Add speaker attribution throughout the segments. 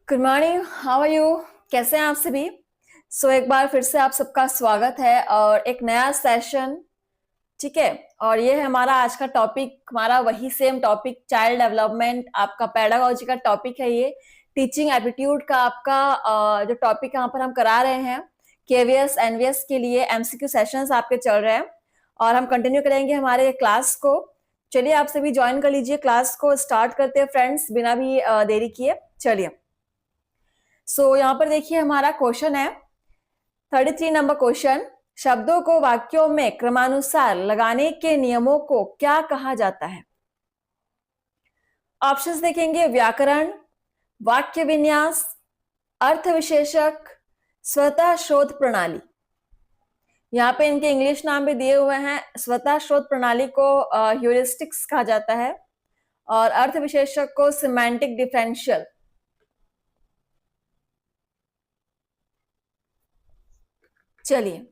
Speaker 1: Good morning, how are you? कैसे हैं आप सभी? एक बार फिर से आप सबका स्वागत है और एक नया सेशन। ठीक है। और ये है हमारा आज का टॉपिक, हमारा वही सेम टॉपिक, चाइल्ड डेवलपमेंट। आपका पेडागोजी का टॉपिक है ये। टीचिंग एप्टीट्यूड का आपका जो टॉपिक यहाँ पर हम करा रहे हैं, केवीएस एनवीएस के लिए एमसीक्यू सेशंस आपके चल रहे हैं और हम कंटिन्यू करेंगे हमारे क्लास को। चलिए आप सभी ज्वाइन कर लीजिए क्लास को। स्टार्ट करते हैं फ्रेंड्स, बिना भी देरी किए। चलिए। यहाँ पर देखिए हमारा क्वेश्चन है 33 नंबर क्वेश्चन। शब्दों को वाक्यों में क्रमानुसार लगाने के नियमों को क्या कहा जाता है? ऑप्शंस देखेंगे, व्याकरण, वाक्य विन्यास, अर्थ विशेषक, स्वतः शोध प्रणाली। यहाँ पे इनके इंग्लिश नाम भी दिए हुए हैं। स्वतः शोध प्रणाली को ह्यूरिस्टिक्स कहा जाता है और अर्थ विशेषक को सिमेंटिक डिफरेंशियल। चलिए,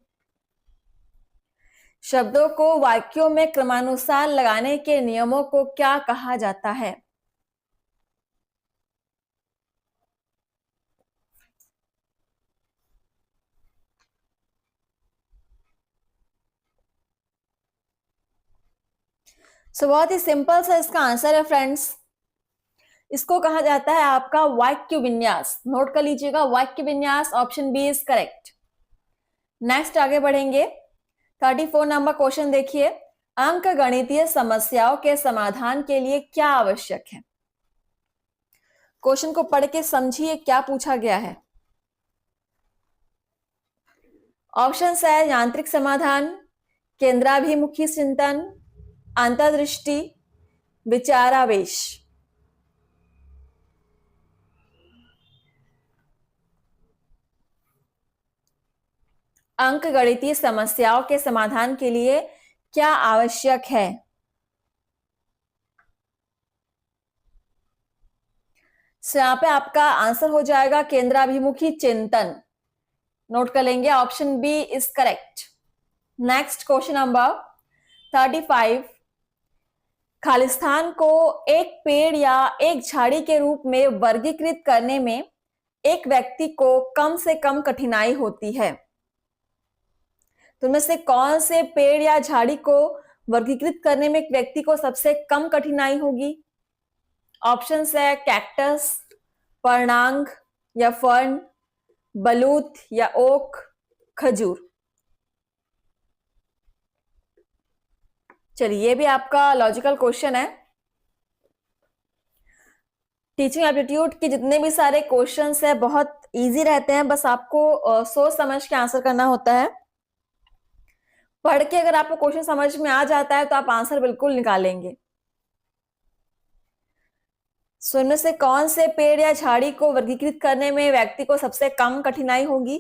Speaker 1: शब्दों को वाक्यों में क्रमानुसार लगाने के नियमों को क्या कहा जाता है? बहुत ही सिंपल सा इसका आंसर है फ्रेंड्स। इसको कहा जाता है आपका वाक्य विन्यास। नोट कर लीजिएगा, वाक्य विन्यास। Option B is correct. Next आगे बढ़ेंगे। 34 नंबर क्वेश्चन देखिए। अंक गणितीय समस्याओं के समाधान के लिए क्या आवश्यक है? क्वेश्चन को पढ़ के समझिए क्या पूछा गया है। ऑप्शन है यांत्रिक समाधान, केंद्राभिमुखी चिंतन, अंतर्दृष्टि, विचारावेश। अंक गणितीय समस्याओं के समाधान के लिए क्या आवश्यक है? यहाँ पे आपका आंसर हो जाएगा केंद्राभिमुखी चिंतन। नोट कर लेंगे, option B is correct. Next question number 35। खालिस्तान को एक पेड़ या एक झाड़ी के रूप में वर्गीकृत करने में एक व्यक्ति को कम से कम कठिनाई होती है। तो इनमें से कौन से पेड़ या झाड़ी को वर्गीकृत करने में एक व्यक्ति को सबसे कम कठिनाई होगी? ऑप्शन है कैक्टस, पर्णांग या फर्न, बलूत या ओक, खजूर। चलिए, ये भी आपका लॉजिकल क्वेश्चन है। टीचिंग एप्टीट्यूड के जितने भी सारे क्वेश्चंस है बहुत इजी रहते हैं, बस आपको सोच समझ के आंसर करना होता है। पढ़ के अगर आपको क्वेश्चन समझ में आ जाता है तो आप आंसर बिल्कुल निकालेंगे। इनमें से कौन से पेड़ या झाड़ी को वर्गीकृत करने में व्यक्ति को सबसे कम कठिनाई होगी?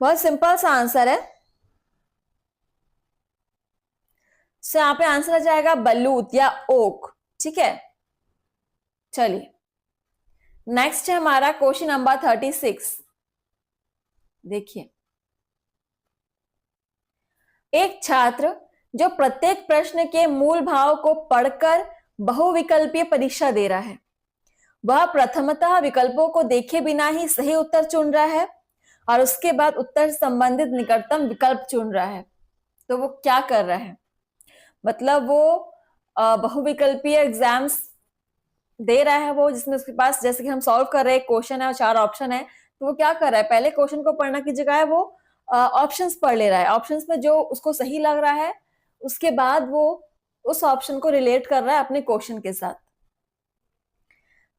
Speaker 1: बहुत सिंपल सा आंसर है। यहाँ पे आंसर आ जाएगा बलूत या ओक। ठीक है। चलिए, नेक्स्ट है हमारा क्वेश्चन नंबर 36। देखिए, एक छात्र जो प्रत्येक प्रश्न के मूल भाव को पढ़कर बहुविकल्पीय परीक्षा दे रहा है, वह प्रथमतः विकल्पों को देखे बिना ही सही उत्तर चुन रहा है और उसके बाद उत्तर से संबंधित निकटतम विकल्प चुन रहा है। तो वो क्या कर रहा है? मतलब वो बहुविकल्पीय एग्जाम्स दे रहा है वो, जिसमें उसके पास, जैसे कि हम सॉल्व कर रहे हैं क्वेश्चन है और 4 ऑप्शन है, तो वो क्या कर रहा है? पहले क्वेश्चन को पढ़ना की जगह वो ऑप्शंस पढ़ ले रहा है। ऑप्शंस में जो उसको सही लग रहा है उसके बाद वो उस ऑप्शन को रिलेट कर रहा है अपने क्वेश्चन के साथ।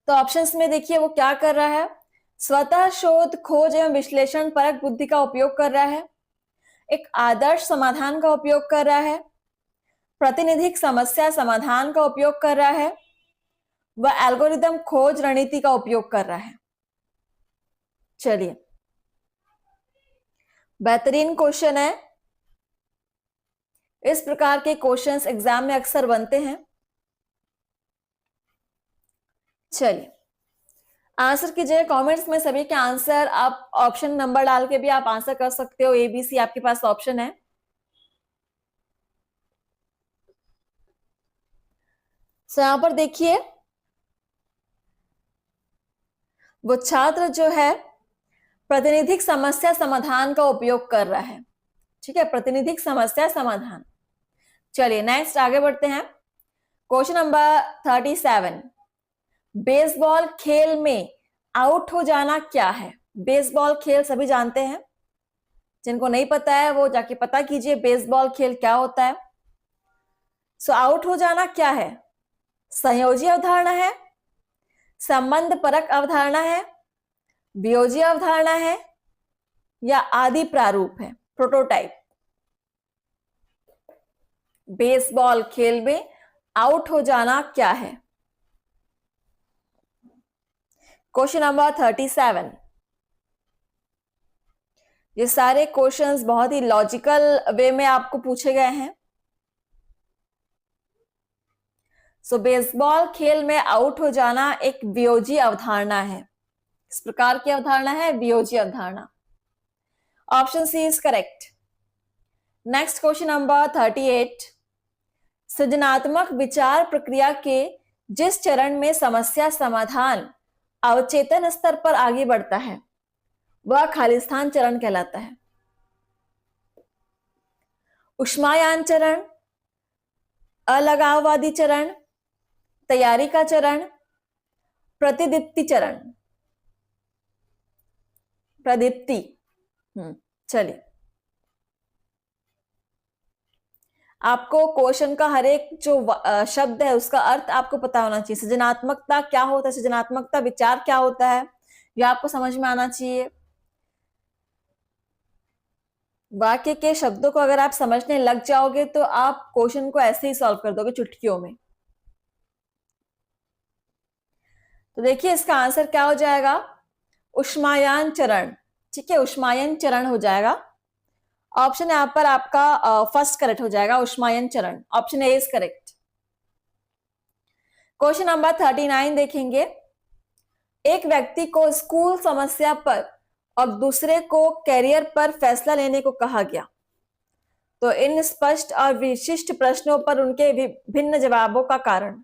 Speaker 1: तो ऑप्शंस में देखिए वो क्या कर रहा है। स्वतः शोध, खोज एवं विश्लेषण परक बुद्धि का उपयोग कर रहा है, एक आदर्श समाधान का उपयोग कर रहा है, प्रतिनिधिक समस्या समाधान का उपयोग कर रहा है, वह एल्गोरिदम खोज रणनीति का उपयोग कर रहा है। चलिए, बेहतरीन क्वेश्चन है। इस प्रकार के क्वेश्चंस एग्जाम में अक्सर बनते हैं। चलिए, आंसर कीजिए कमेंट्स में सभी के आंसर। आप ऑप्शन नंबर डाल के भी आप आंसर कर सकते हो। ABC आपके पास ऑप्शन है। यहां पर देखिए, वो छात्र जो है प्रातिनिधिक समस्या समाधान का उपयोग कर रहा है। ठीक है, प्रातिनिधिक समस्या समाधान। चलिए नेक्स्ट आगे बढ़ते हैं। क्वेश्चन नंबर 37, बेसबॉल खेल में आउट हो जाना क्या है? बेसबॉल खेल सभी जानते हैं, जिनको नहीं पता है वो जाके पता कीजिए बेसबॉल खेल क्या होता है। आउट हो जाना क्या है? संयोजी अवधारणा है, संबंध परक अवधारणा है, वियोजी अवधारणा है, या आदि प्रारूप है, प्रोटोटाइप? बेसबॉल खेल में आउट हो जाना क्या है? Question number 37। ये सारे क्वेश्चंस बहुत ही लॉजिकल वे में आपको पूछे गए हैं। बेसबॉल खेल में आउट हो जाना एक वियोजी अवधारणा है। इस प्रकार की अवधारणा है वियोजी अवधारणा। Option C is correct. Next question number 38, सृजनात्मक विचार प्रक्रिया के जिस चरण में समस्या समाधान अवचेतन स्तर पर आगे बढ़ता है वह खालिस्तान चरण कहलाता है। उष्मायान चरण, अलगाववादी चरण, तैयारी का चरण, प्रतिदीप्ति चरण? प्रदीप्ति। चलिए, आपको क्वेश्चन का हर एक जो शब्द है उसका अर्थ आपको पता होना चाहिए। सृजनात्मकता क्या होता है, सृजनात्मकता विचार क्या होता है, यह आपको समझ में आना चाहिए। वाक्य के शब्दों को अगर आप समझने लग जाओगे तो आप क्वेश्चन को ऐसे ही सॉल्व कर दोगे चुटकियों में। तो देखिए इसका आंसर क्या हो जाएगा? उष्मायान चरण। ठीक है, उष्मायन चरण हो जाएगा। ऑप्शन यहां पर आपका फर्स्ट करेक्ट हो जाएगा, उष्मायन चरण। Option A is correct. Question number 39 देखेंगे। एक व्यक्ति को स्कूल समस्या पर और दूसरे को कैरियर पर फैसला लेने को कहा गया, तो इन स्पष्ट और विशिष्ट प्रश्नों पर उनके विभिन्न जवाबों का कारण?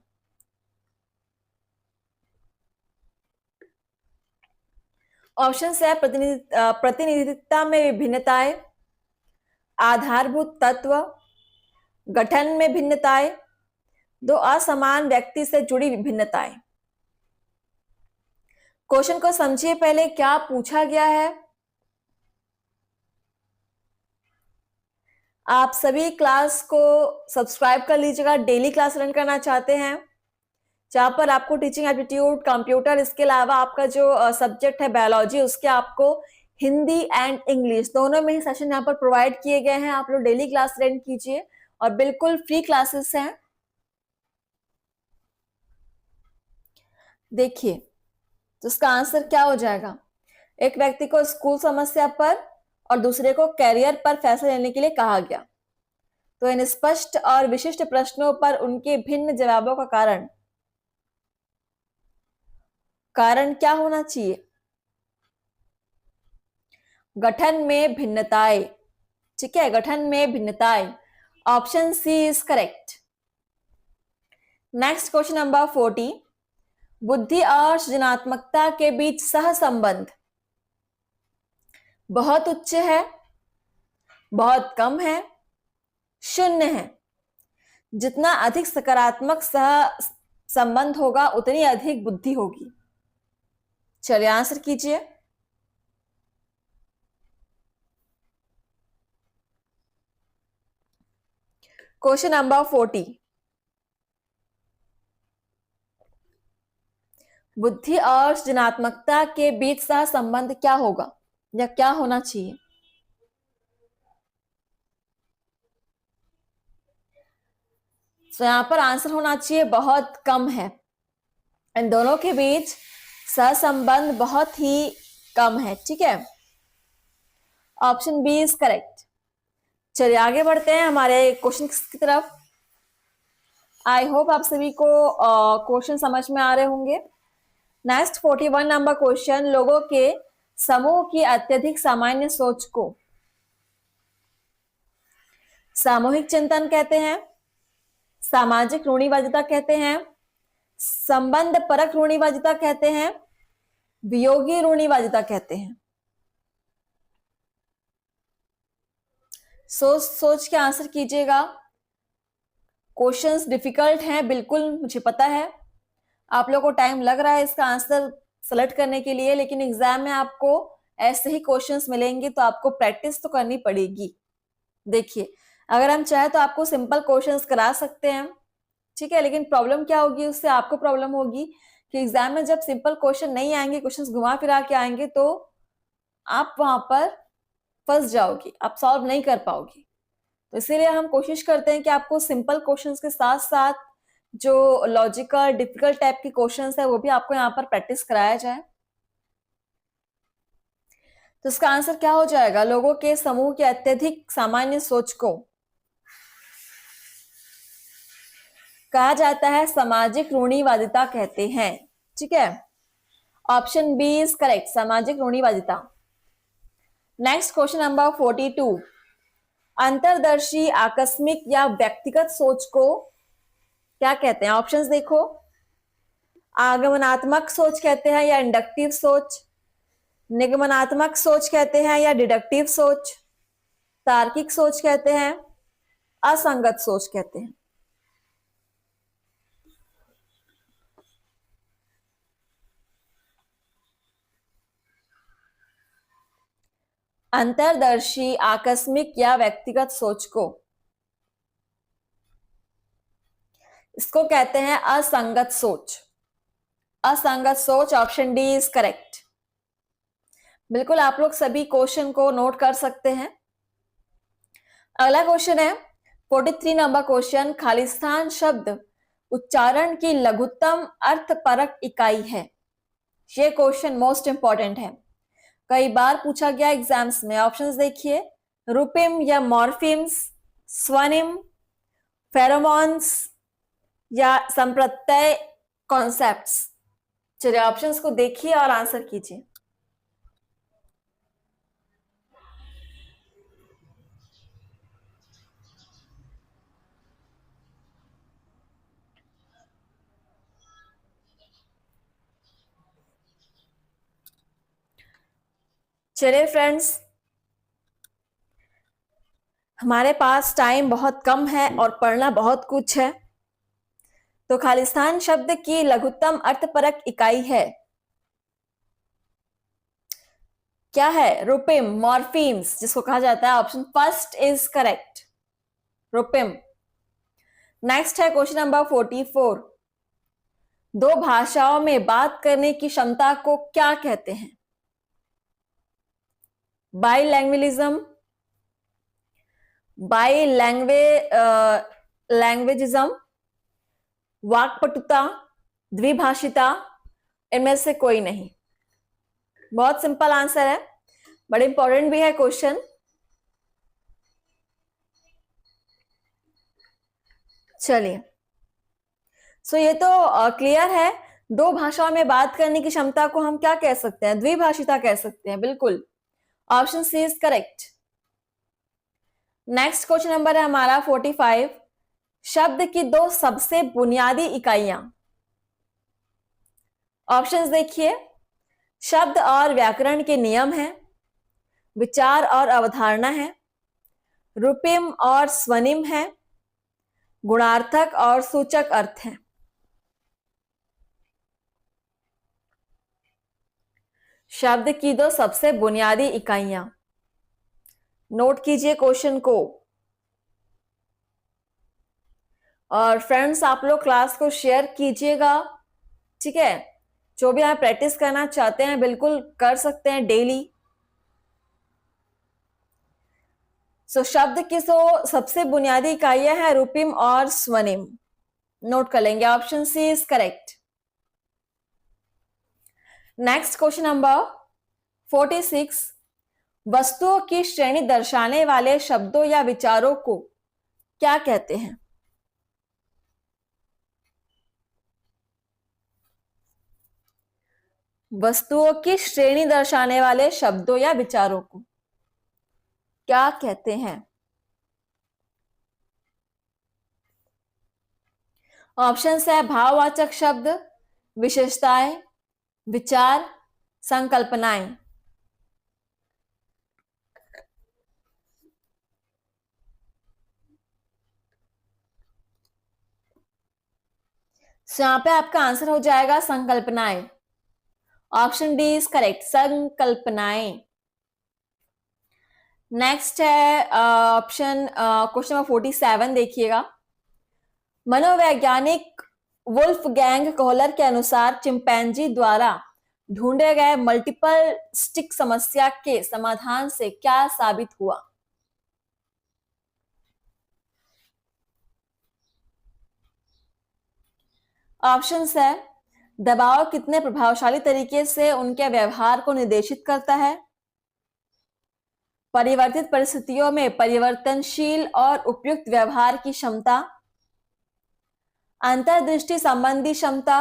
Speaker 1: ऑप्शन है प्रतिनिधित्व में विभिन्नताएं, आधारभूत तत्व, गठन में भिन्नताएं, दो असमान व्यक्ति से जुड़ी विभिन्नताएं। क्वेश्चन को समझिए पहले क्या पूछा गया है। आप सभी क्लास को सब्सक्राइब कर लीजिएगा, डेली क्लास रन करना चाहते हैं जहां पर आपको टीचिंग एप्टीट्यूड, कंप्यूटर, इसके अलावा आपका जो सब्जेक्ट है बायोलॉजी, उसके आपको हिंदी एंड इंग्लिश दोनों में ही सेशन यहाँ पर प्रोवाइड किए गए हैं। आप लोग डेली क्लास रन कीजिए और बिल्कुल फ्री क्लासेस हैं। देखिए तो इसका आंसर क्या हो जाएगा? एक व्यक्ति को स्कूल समस्या पर और दूसरे को कैरियर पर फैसला लेने के लिए कहा गया, तो इन स्पष्ट और विशिष्ट प्रश्नों पर उनके भिन्न जवाबों का कारण क्या होना चाहिए? गठन में भिन्नताएं। ठीक है, गठन में भिन्नताएं। Option C is correct. Next question number 40, बुद्धि और सृजनात्मकता के बीच सह संबंध बहुत उच्च है, बहुत कम है, शून्य है? जितना अधिक सकारात्मक सह संबंध होगा उतनी अधिक बुद्धि होगी। चलिए आंसर कीजिए। क्वेश्चन नंबर 40, बुद्धि और सृजनात्मकता के बीच सह संबंध क्या होगा या क्या होना चाहिए? तो यहां पर आंसर होना चाहिए बहुत कम है। इन दोनों के बीच सहसंबंध बहुत ही कम है। ठीक है, ऑप्शन बी इज करेक्ट। चलिए आगे बढ़ते हैं हमारे क्वेश्चन की तरफ। आई होप आप सभी को क्वेश्चन समझ में आ रहे होंगे। नेक्स्ट 41 नंबर क्वेश्चन, लोगों के समूह की अत्यधिक सामान्य सोच को सामूहिक चिंतन कहते हैं, सामाजिक रूढ़िवादिता कहते हैं, संबंध परक रूढ़िवादिता कहते हैं, वियोगी रूढ़िवादिता कहते हैं? सोच सोच के आंसर कीजिएगा। क्वेश्चंस डिफिकल्ट हैं, बिल्कुल मुझे पता है। आप लोगों को टाइम लग रहा है इसका आंसर सेलेक्ट करने के लिए, लेकिन एग्जाम में आपको ऐसे ही क्वेश्चंस मिलेंगे तो आपको प्रैक्टिस तो करनी पड़ेगी। देखिए, अगर हम चाहे तो आपको सिंपल क्वेश्चंस करा सकते हैं, ठीक है, लेकिन प्रॉब्लम क्या होगी, उससे आपको प्रॉब्लम होगी कि एग्जाम में जब सिंपल क्वेश्चन नहीं आएंगे, क्वेश्चंस घुमा फिरा के आएंगे, तो आप वहां पर फंस जाओगे, आप सॉल्व नहीं कर पाओगे। तो इसीलिए हम कोशिश करते हैं कि आपको सिंपल क्वेश्चंस के साथ साथ जो लॉजिकल डिफिकल्ट टाइप के क्वेश्चंस है वो भी आपको यहाँ पर प्रैक्टिस कराया जाए। तो इसका आंसर क्या हो जाएगा? लोगों के समूह की अत्यधिक सामान्य सोच को कहा जाता है सामाजिक रूढ़िवादिता कहते हैं, ठीक है। ऑप्शन बी इज करेक्ट, सामाजिक रूढ़िवादिता। नेक्स्ट क्वेश्चन नंबर 42, अंतर्दर्शी आकस्मिक या व्यक्तिगत सोच को क्या कहते हैं? ऑप्शंस देखो, आगमनात्मक सोच कहते हैं या इंडक्टिव सोच, निगमनात्मक सोच कहते हैं या डिडक्टिव सोच, तार्किक सोच कहते हैं, असंगत सोच कहते हैं। अंतर्दर्शी आकस्मिक या व्यक्तिगत सोच को, इसको कहते हैं असंगत सोच। असंगत सोच, ऑप्शन डी इज करेक्ट। बिल्कुल, आप लोग सभी क्वेश्चन को नोट कर सकते हैं। अगला क्वेश्चन है 43 नंबर क्वेश्चन, खालिस्तान शब्द उच्चारण की लघुत्तम अर्थपरक इकाई है। ये क्वेश्चन मोस्ट इंपॉर्टेंट है, कई बार पूछा गया एग्जाम्स में। ऑप्शंस देखिए, रूपिम या मॉर्फिम्स, स्वनिम, फेरोमोन्स या संप्रत्यय कॉन्सेप्ट्स। चलिए ऑप्शंस को देखिए और आंसर कीजिए। चलिए फ्रेंड्स, हमारे पास टाइम बहुत कम है और पढ़ना बहुत कुछ है। तो खालिस्तान शब्द की लघुत्तम अर्थपरक इकाई है, क्या है? रूपिम, मॉर्फीम्स जिसको कहा जाता है। ऑप्शन फर्स्ट इज करेक्ट, रूपिम। नेक्स्ट है क्वेश्चन नंबर 44, दो भाषाओं में बात करने की क्षमता को क्या कहते हैं? बाईलैंग्वेलिज्म, लैंग्वेजिज्म, वाक्पटुता, द्विभाषिता, इनमें से कोई नहीं। बहुत सिंपल आंसर है, बड़ा इंपॉर्टेंट भी है क्वेश्चन। चलिए, सो ये तो क्लियर है, दो भाषाओं में बात करने की क्षमता को हम क्या कह सकते हैं? द्विभाषिता कह सकते हैं, बिल्कुल। Option C is correct. Next question number है हमारा 45, शब्द की दो सबसे बुनियादी इकाइयां। ऑप्शंस देखिए, शब्द और व्याकरण के नियम है, विचार और अवधारणा है, रूपिम और स्वनिम है, गुणार्थक और सूचक अर्थ है। शब्द की दो सबसे बुनियादी इकाइयां, नोट कीजिए क्वेश्चन को। और फ्रेंड्स, आप लोग क्लास को शेयर कीजिएगा, ठीक है। जो भी आप प्रैक्टिस करना चाहते हैं बिल्कुल कर सकते हैं डेली। सो शब्द की सबसे बुनियादी इकाइयां हैं रूपिम और स्वनिम, नोट कर लेंगे। Option C is correct. Next question number 46, वस्तुओं की श्रेणी दर्शाने वाले शब्दों या विचारों को क्या कहते हैं? वस्तुओं की श्रेणी दर्शाने वाले शब्दों या विचारों को क्या कहते हैं? ऑप्शन है भाववाचक शब्द, विशेषताएं, विचार, संकल्पनाएं। यहां पे आपका आंसर हो जाएगा संकल्पनाएं। ऑप्शन डी इज करेक्ट, संकल्पनाएं। नेक्स्ट है ऑप्शन क्वेश्चन नंबर 47 देखिएगा। मनोवैज्ञानिक वुल्फगैंग कोहलर के अनुसार चिंपैंजी द्वारा ढूंढे गए मल्टीपल स्टिक समस्या के समाधान से क्या साबित हुआ? ऑप्शंस है दबाव कितने प्रभावशाली तरीके से उनके व्यवहार को निर्देशित करता है, परिवर्तित परिस्थितियों में परिवर्तनशील और उपयुक्त व्यवहार की क्षमता, अंतर्दृष्टि संबंधी क्षमता,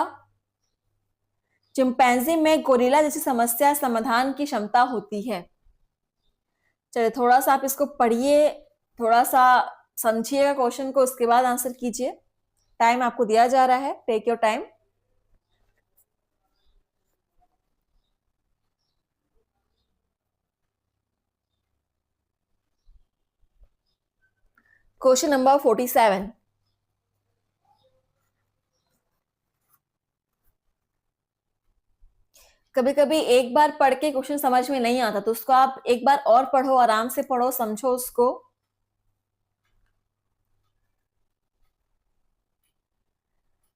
Speaker 1: चिंपैंजी में गोरिल्ला जैसी समस्या समाधान की क्षमता होती है। चलिए थोड़ा सा आप इसको पढ़िए, थोड़ा सा समझिएगा क्वेश्चन को, उसके बाद आंसर कीजिए। टाइम आपको दिया जा रहा है, take your time. Question number 47। कभी कभी एक बार पढ़ के क्वेश्चन समझ में नहीं आता तो उसको आप एक बार और पढ़ो, आराम से पढ़ो, समझो उसको।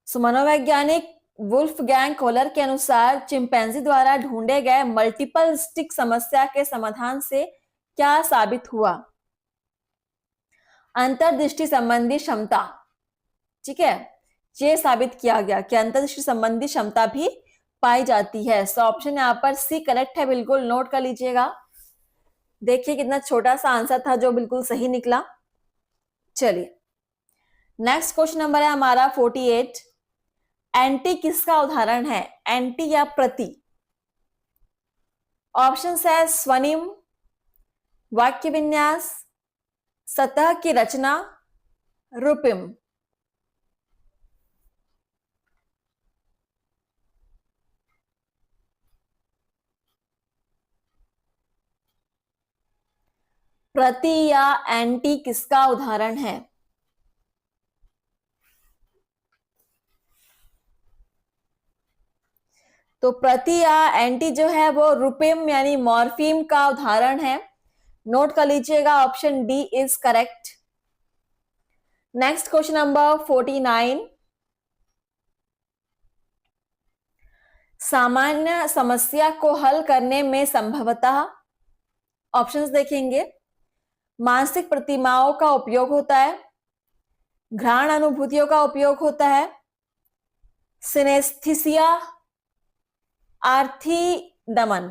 Speaker 1: मनोवैज्ञानिक वुल्फगैंग कोहलर के अनुसार चिंपैंजी द्वारा ढूंढे गए मल्टीपल स्टिक समस्या के समाधान से क्या साबित हुआ? अंतर्दृष्टि संबंधी क्षमता। ठीक है, ये साबित किया गया कि अंतर्दृष्टि संबंधी क्षमता भी पाई जाती है। सो ऑप्शन यहाँ पर सी करेक्ट है, बिल्कुल नोट कर लीजिएगा। देखिए कितना छोटा सा आंसर था जो बिल्कुल सही निकला। चलिए नेक्स्ट क्वेश्चन नंबर है हमारा 48। एंटी किसका उदाहरण है? एंटी या प्रति? ऑप्शन है स्वनिम, वाक्य विन्यास, सतह की रचना, रूपिम। प्रति या एंटी किसका उदाहरण है? तो प्रति या एंटी जो है वो रूपिम यानी मॉर्फीम का उदाहरण है। नोट कर लीजिएगा, option D is correct. Next question number 49। सामान्य समस्या को हल करने में संभवतः, ऑप्शंस देखेंगे, मानसिक प्रतिमाओं का उपयोग होता है, घ्राण अनुभूतियों का उपयोग होता है, सिनेस्थीसिया, आर्थी दमन।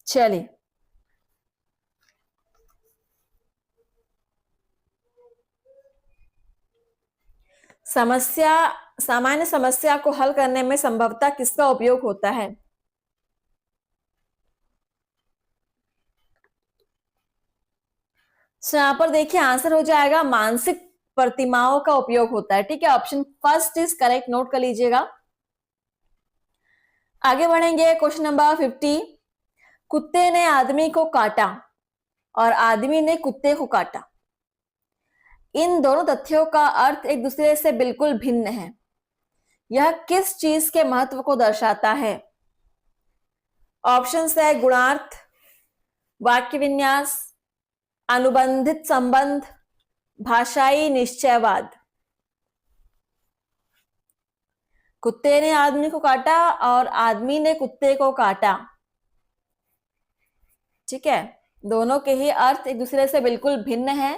Speaker 1: चलिए सामान्य समस्या को हल करने में संभवतः किसका उपयोग होता है? यहां पर देखिए आंसर हो जाएगा मानसिक प्रतिमाओं का उपयोग होता है। ठीक है, option first is correct, note कर लीजिएगा। आगे बढ़ेंगे क्वेश्चन नंबर 50। कुत्ते ने आदमी को काटा और आदमी ने कुत्ते को काटा, इन दोनों तथ्यों का अर्थ एक दूसरे से बिल्कुल भिन्न है। यह किस चीज के महत्व को दर्शाता है? ऑप्शन है गुणार्थ, वाक्य विन्यास, अनुबंधित संबंध, भाषाई निश्चयवाद। कुत्ते ने आदमी को काटा और आदमी ने कुत्ते को काटा। ठीक है, दोनों के ही अर्थ एक दूसरे से बिल्कुल भिन्न है,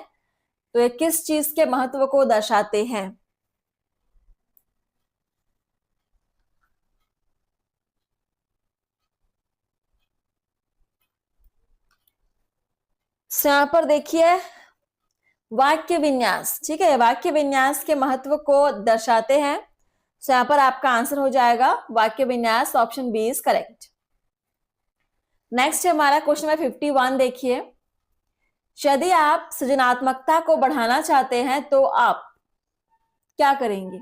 Speaker 1: तो ये किस चीज के महत्व को दर्शाते हैं? यहां पर देखिए वाक्य विन्यास। ठीक है, वाक्य विन्यास के महत्व को दर्शाते हैं। यहां पर आपका आंसर हो जाएगा वाक्य विन्यास, option B is correct. Next हमारा क्वेश्चन नंबर 51 देखिए। यदि आप सृजनात्मकता को बढ़ाना चाहते हैं तो आप क्या करेंगे?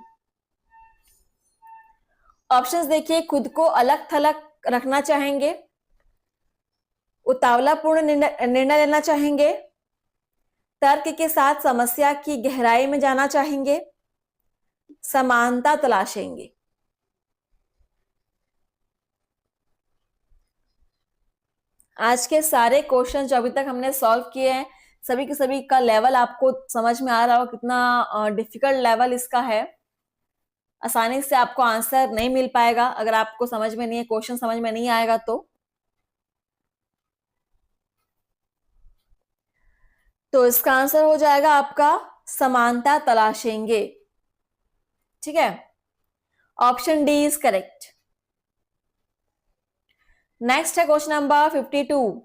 Speaker 1: ऑप्शंस देखिए, खुद को अलग थलग रखना चाहेंगे, उतावलापूर्ण निर्णय लेना चाहेंगे, तर्क के साथ समस्या की गहराई में जाना चाहेंगे, समानता तलाशेंगे। आज के सारे क्वेश्चन जो अभी तक हमने सॉल्व किए हैं, सभी के सभी का लेवल आपको समझ में आ रहा हो कितना डिफिकल्ट लेवल इसका है। आसानी से आपको आंसर नहीं मिल पाएगा अगर आपको समझ में नहीं है, क्वेश्चन समझ में नहीं आएगा तो इसका आंसर हो जाएगा आपका समानता तलाशेंगे। ठीक है, option D is correct. Next है क्वेश्चन नंबर 52।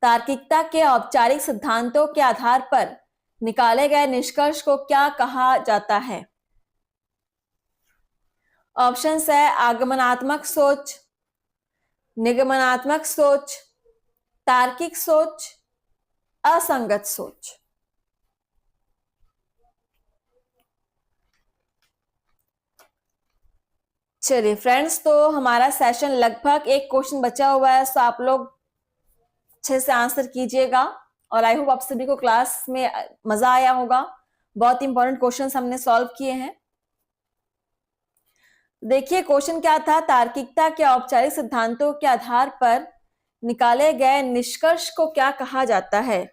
Speaker 1: तार्किकता के औपचारिक सिद्धांतों के आधार पर निकाले गए निष्कर्ष को क्या कहा जाता है? ऑप्शंस है आगमनात्मक सोच, निगमनात्मक सोच, तार्किक सोच, असंगत सोच। चलिए फ्रेंड्स, तो हमारा सेशन लगभग एक क्वेश्चन बचा हुआ है, तो आप लोग अच्छे से आंसर कीजिएगा और आई होप आप सभी को क्लास में मजा आया होगा। बहुत इंपॉर्टेंट क्वेश्चंस हमने सॉल्व किए हैं। देखिए क्वेश्चन क्या था, तार्किकता के औपचारिक सिद्धांतों के आधार पर निकाले गए निष्कर्ष को क्या कहा जाता है?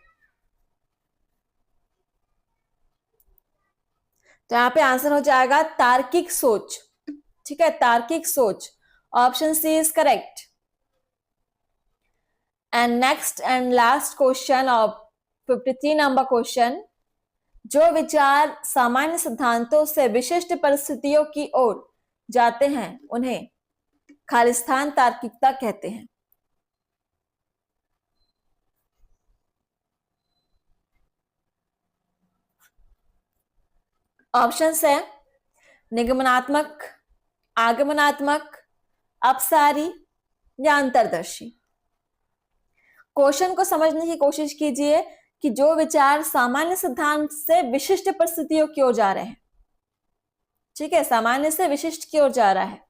Speaker 1: तो यहाँ पे आंसर हो जाएगा तार्किक सोच। ठीक है, तार्किक सोच। Option C is correct. And next and last question of 53 number question, जो विचार सामान्य सिद्धांतों से विशिष्ट परिस्थितियों की ओर जाते हैं उन्हें खालिस्तान तार्किकता कहते हैं। ऑप्शंस है निगमनात्मक, आगमनात्मक, अपसारी या अंतर्दर्शी। क्वेश्चन को समझने की कोशिश कीजिए कि जो विचार सामान्य सिद्धांत से विशिष्ट परिस्थितियों की ओर जा रहे हैं। ठीक है, सामान्य से विशिष्ट की ओर जा रहा है।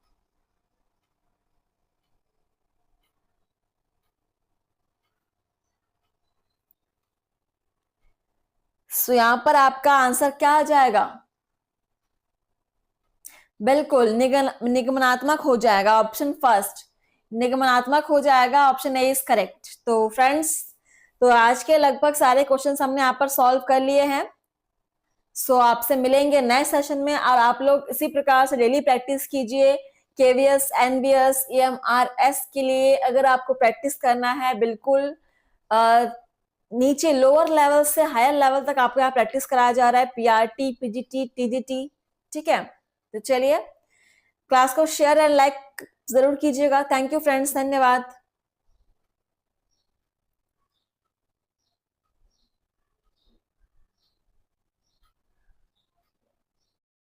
Speaker 1: सो यहां पर आपका आंसर क्या आ जाएगा? बिल्कुल निगमनात्मक हो जाएगा। ऑप्शन फर्स्ट निगमनात्मक हो जाएगा। Option A is correct. तो फ्रेंड्स, तो आज के लगभग सारे क्वेश्चंस हमने यहाँ पर सॉल्व कर लिए हैं। सो आपसे मिलेंगे नए सेशन में और आप लोग इसी प्रकार से डेली प्रैक्टिस कीजिए। केवीएस, एनबीएस, ईएमआरएस के लिए अगर आपको प्रैक्टिस करना है, बिल्कुल नीचे लोअर लेवल से हायर लेवल तक आपको यहाँ प्रैक्टिस कराया जा रहा है। PRT, PGT, TGT. ठीक है, तो चलिए क्लास को शेयर एंड लाइक जरूर कीजिएगा। थैंक यू फ्रेंड्स, धन्यवाद।